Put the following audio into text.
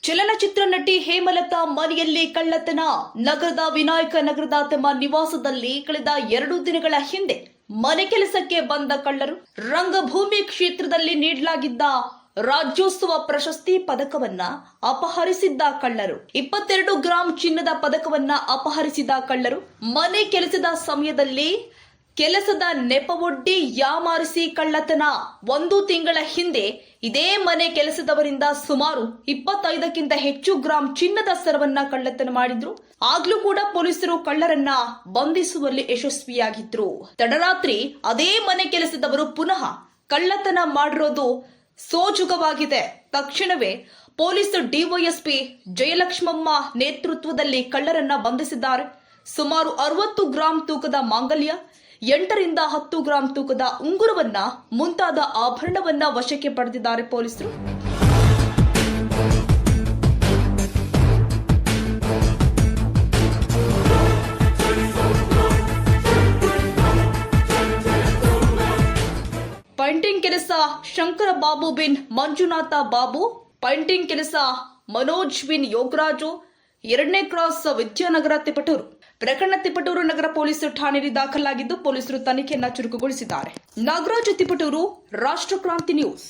ಚಲನಚಿತ್ರ ನಟಿ ಹೇಮಲತಾ ಮನೆಯಲ್ಲಿ ಕಳ್ಳತನ. ನಗರದ ವಿನಾಯಕ ನಗರದ ತಮ್ಮ ನಿವಾಸದಲ್ಲಿ ಕಳೆದ 2 ದಿನಗಳ ಹಿಂದೆ ಮನೆ ಕೆಲಸಕ್ಕೆ ಬಂದ ಕಳ್ಳರು ರಂಗಭೂಮಿ ಕ್ಷೇತ್ರದಲ್ಲಿ ನೀಡಲಾಗಿದ್ದ ರಾಜ್ಯೋತ್ಸವ ಪ್ರಶಸ್ತಿ ಪದಕವನ್ನ ಅಪಹರಿಸಿದ್ದ ಕಳ್ಳರು. 22 ಗ್ರಾಂ ಚಿನ್ನದ ಪದಕವನ್ನ ಅಪಹರಿಸಿದ ಕಳ್ಳರು ಮನೆ ಕೆಲಸದ ಸಮಯದಲ್ಲಿ ಕೆಲಸದ ನೆಪವೊಡ್ಡಿ ಯಾಮಾರಿಸಿ ಕಳ್ಳತನ. 1 ತಿಂಗಳ ಹಿಂದೆ ಇದೇ ಮನೆ ಕೆಲಸದವರಿಂದ ಸುಮಾರು 25ಕ್ಕಿಂತ ಹೆಚ್ಚು ಗ್ರಾಂ ಚಿನ್ನದ ಸರವನ್ನ ಕಳ್ಳತನ ಮಾಡಿದ್ರು. ಆಗ್ಲೂ ಕೂಡ ಪೊಲೀಸರು ಕಳ್ಳರನ್ನ ಬಂಧಿಸುವಲ್ಲಿ ಯಶಸ್ವಿಯಾಗಿದ್ರು. ತಡರಾತ್ರಿ ಅದೇ ಮನೆ ಕೆಲಸದವರು ಪುನಃ ಕಳ್ಳತನ ಮಾಡಿರೋದು ಸೋಜುಗವಾಗಿದೆ. ತಕ್ಷಣವೇ ಪೊಲೀಸ್ ಡಿವೈಎಸ್ಪಿ ಜಯಲಕ್ಷ್ಮಮ್ಮ ನೇತೃತ್ವದಲ್ಲಿ ಕಳ್ಳರನ್ನ ಬಂಧಿಸಿದ್ದಾರೆ. ಸುಮಾರು 60 ಗ್ರಾಂ ತೂಕದ ಮಾಂಗಲ್ಯ, 8 ರಿಂದ 10 ಗ್ರಾಂ ತೂಕದ ಉಂಗುರವನ್ನ ಮುಂತಾದ ಆಭರಣವನ್ನ ವಶಕ್ಕೆ ಪಡೆದಿದ್ದಾರೆ ಪೊಲೀಸರು. ಪೈಂಟಿಂಗ್ ಕೆಲಸ ಶಂಕರ ಬಾಬು ಬಿನ್ ಮಂಜುನಾಥ ಬಾಬು, ಪೈಂಟಿಂಗ್ ಕೆಲಸ ಮನೋಜ್ ಬಿನ್ ಯೋಗರಾಜು, 2ನೇ ಕ್ರಾಸ್ ವಿದ್ಯಾನಗರ ತಿಪಟೂರು. ಪ್ರಕರಣ ತಿಪಟೂರು ನಗರ ಪೊಲೀಸ್ ಠಾಣೆಯಲ್ಲಿ ದಾಖಲಾಗಿದ್ದು ಪೊಲೀಸರು ತನಿಖೆಯನ್ನ ಚುರುಕುಗೊಳಿಸಿದ್ದಾರೆ. ನಾಗರಾಜು ತಿಪಟೂರು, ರಾಷ್ಟ್ರಕ್ರಾಂತಿ ನ್ಯೂಸ್.